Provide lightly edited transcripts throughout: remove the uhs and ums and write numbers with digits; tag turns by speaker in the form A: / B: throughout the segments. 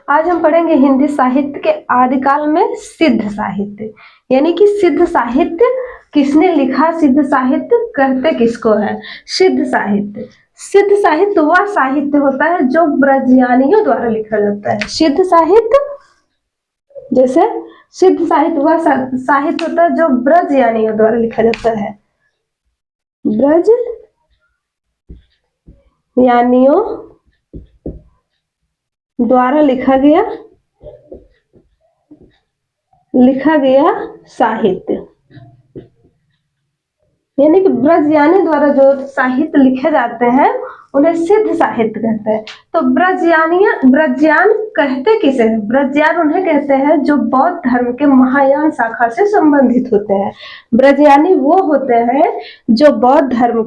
A: आज हम पढ़ेंगे हिंदी साहित्य के आदिकाल में सिद्ध साहित्य, यानी कि सिद्ध साहित्य किसने लिखा, सिद्ध साहित्य कहते किसको है। सिद्ध साहित्य वह साहित्य होता है जो ब्रजयानियों द्वारा लिखा जाता है। सिद्ध साहित्य, जैसे सिद्ध साहित्य वह साहित्य होता है जो ब्रजयानियों द्वारा लिखा जाता है। ब्रज यानियों द्वारा लिखा गया साहित्य, यानी कि ब्रजयानी द्वारा जो साहित्य लिखे जाते हैं उन्हें सिद्ध साहित्य कहते हैं। तो ब्रजयान कहते किसे हैं? ब्रजयान उन्हें कहते हैं जो बौद्ध धर्म के महायान शाखा से संबंधित होते हैं। ब्रजयानी वो होते हैं जो बौद्ध धर्म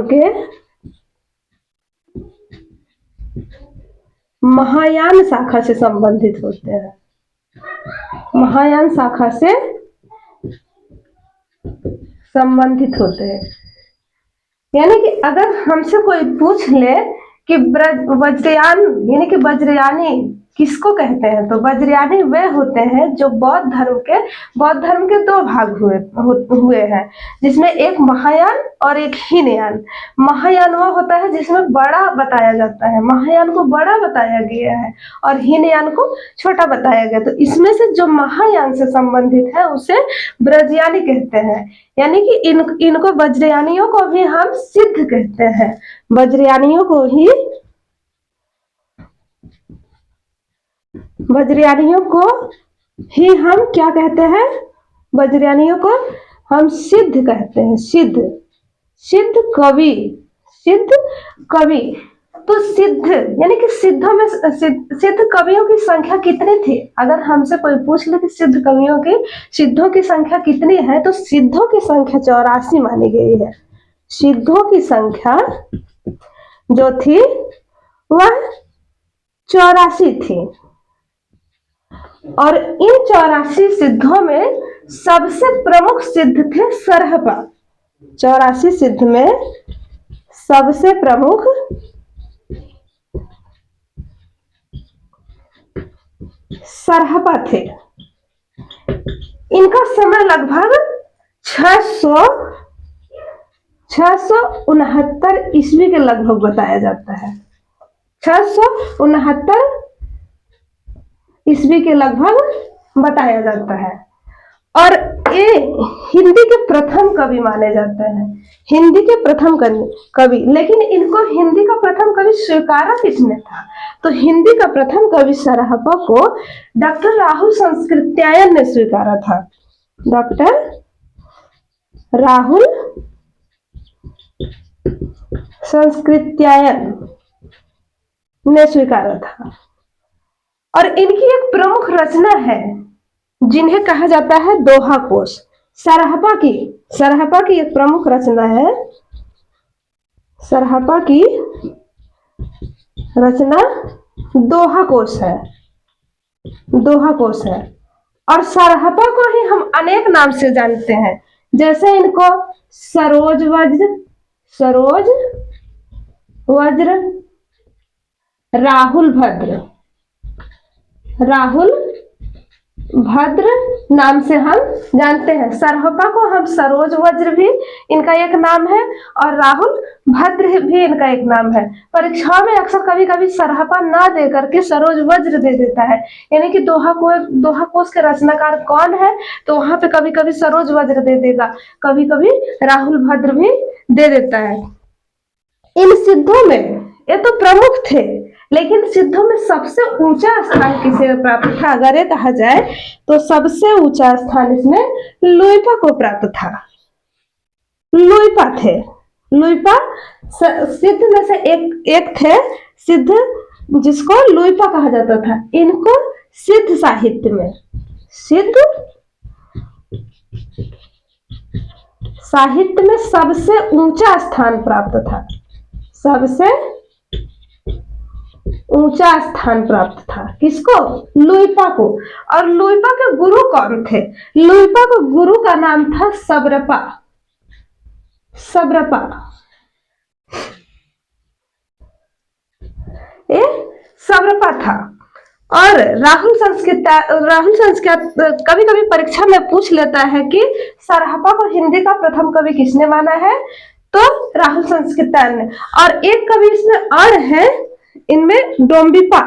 A: के महायान शाखा से संबंधित होते हैं। महायान शाखा से संबंधित होते हैं, यानी कि अगर हमसे कोई पूछ ले कि वज्रयान यानी कि वज्रयानी किसको कहते हैं, तो वज्रयानी वे होते हैं जो बौद्ध धर्म के दो भाग हुए हैं, जिसमें एक महायान और एक हीनयान। महायान वो होता है जिसमें बड़ा बताया जाता है, महायान को बड़ा बताया गया है और हीनयान को छोटा बताया गया। तो इसमें से जो महायान से संबंधित है उसे ब्रजयानी कहते हैं, यानी कि इनको वज्रयानियों को भी हम सिद्ध कहते हैं। वज्रयानियों को ही हम क्या कहते हैं? वज्रयानियों को हम सिद्ध कहते हैं। सिद्ध कवि। तो सिद्ध यानी कि सिद्ध कवियों की संख्या कितनी थी? अगर हमसे कोई पूछ ले कि सिद्धों की संख्या कितनी है, तो सिद्धों की संख्या 84 मानी गई है। सिद्धों की संख्या जो थी वह 84 थी, और इन 84 सिद्धों में सबसे प्रमुख सिद्ध थे सरहपा। 84 सिद्ध में सबसे प्रमुख सरहपा थे। इनका समय लगभग 669 ईस्वी के लगभग बताया जाता है। 669 ईस्वी के लगभग बताया जाता है, और ये हिंदी के प्रथम कवि माने जाते हैं। हिंदी के प्रथम कवि, लेकिन इनको हिंदी का प्रथम कवि स्वीकारा किसने था? तो हिंदी का प्रथम कवि सरहपा को डॉक्टर राहुल संस्कृत्यायन ने स्वीकारा था। डॉक्टर राहुल संस्कृत्यायन ने स्वीकारा था, और इनकी एक प्रमुख रचना है जिन्हें कहा जाता है दोहा कोश। सरहपा की एक प्रमुख रचना है, सरहपा की रचना दोहा कोश है। और सरहपा को ही हम अनेक नाम से जानते हैं, जैसे इनको सरोज वज्र, राहुल भद्र नाम से हम जानते हैं। सरहपा को हम सरोज वज्र भी इनका एक नाम है, और राहुल भद्र भी इनका एक नाम है। परीक्षाओं में अक्सर कभी सरहपा ना दे करके सरोज वज्र दे देता है, यानी कि दोहा कोश के रचनाकार कौन है, तो वहां पे कभी सरोज वज्र दे देगा, कभी राहुल भद्र भी दे देता है। इन सिद्धों में ये तो प्रमुख थे, लेकिन सिद्धों में सबसे ऊंचा स्थान किसे प्राप्त था? अगर ये कहा जाए तो सबसे ऊंचा स्थान इसमें लुइपा को प्राप्त था। लुइपा सिद्ध में से एक थे सिद्ध, जिसको लुइपा कहा जाता था। इनको सिद्ध साहित्य में सबसे ऊंचा स्थान प्राप्त था। किसको? लुइपा को। और लुइपा के गुरु कौन थे? लुइपा के गुरु का नाम था सबरपा। सबरपा के गुरु कौन थे? लुइपा के गुरु कौन थे? किसको? लुइपा को। और लुइपा के गुरु कौन थे? लुइपा के गुरु का नाम था सबरपा। किसको? लुइपा के गुरु का नाम था सबरपा। और लुइपा के गुरु का नाम था सबरपा। सब्रपा, ये सब्रपा था। और राहुल संस्कृत कभी कभी परीक्षा में पूछ लेता है कि सरहपा को हिंदी का प्रथम कवि किसने माना है, तो राहुल संस्कृतायन ने। और एक कवि इसमें और है, इनमें डोम्बिपा।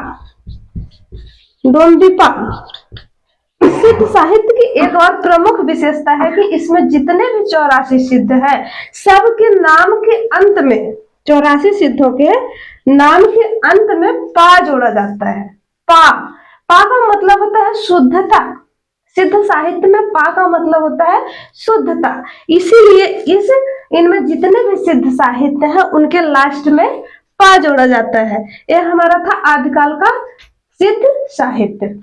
A: सिद्ध साहित्य की एक और प्रमुख विशेषता है कि इसमें जितने भी 84 सिद्ध है, सबके नाम के अंत में, 84 सिद्धों के नाम के अंत में पा जोड़ा जाता है। पा का मतलब होता है शुद्धता। सिद्ध साहित्य में पा का मतलब होता है शुद्धता। इसीलिए इनमें जितने भी सिद्ध साहित्य है उनके लास्ट में पा जोड़ा जाता है। यह हमारा था आदिकाल का सिद्ध साहित्य।